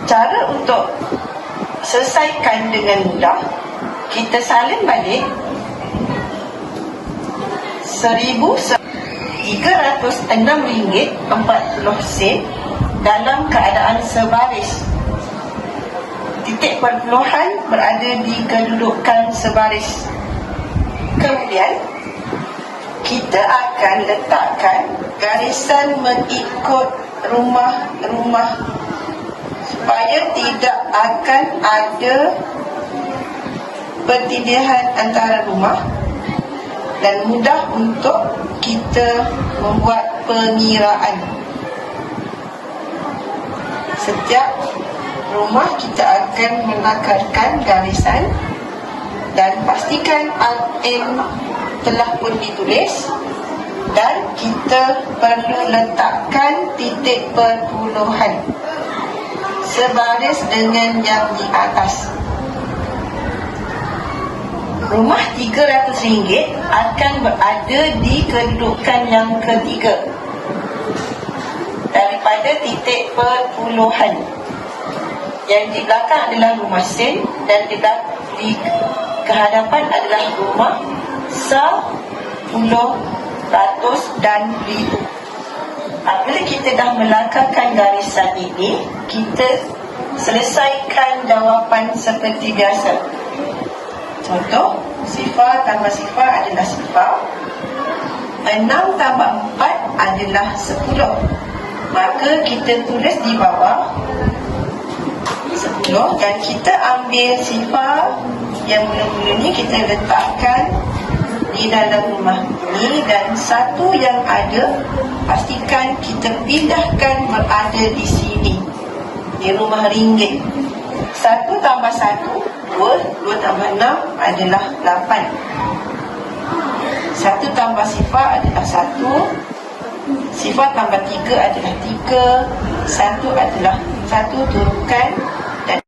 Cara untuk selesaikan dengan mudah, kita salin balik RM1,306.40 dalam keadaan sebaris. Titik perpuluhan berada di kedudukan sebaris. Kemudian kita akan letakkan garisan mengikut rumah-rumah supaya tidak akan ada pertindihan antara rumah dan mudah untuk kita membuat pengiraan. Setiap rumah kita akan melakarkan garisan dan pastikan RM telah pun ditulis, dan kita perlu letakkan titik perpuluhan sebaris dengan yang di atas. Rumah RM300 akan berada di kedudukan yang ketiga daripada titik perpuluhan. Yang di belakang adalah rumah sen dan di kehadapan adalah rumah sa, puluh, ratus dan ribu. Apabila kita dah melakarkan garisan ini, kita selesaikan jawapan seperti biasa. Contoh, sifar tambah sifar adalah sifar. 6 tambah 4 adalah 10. Maka kita tulis di bawah 10 dan kita ambil sifar yang mula-mula ni kita letakkan di dalam rumah ini, dan satu yang ada pastikan kita pindahkan berada di sini, di rumah ringgit. 1 tambah 1 2 tambah 6 adalah 8. 1 tambah sifar adalah 1. Sifar tambah 3 adalah 3. 1 adalah 1 turunkan dan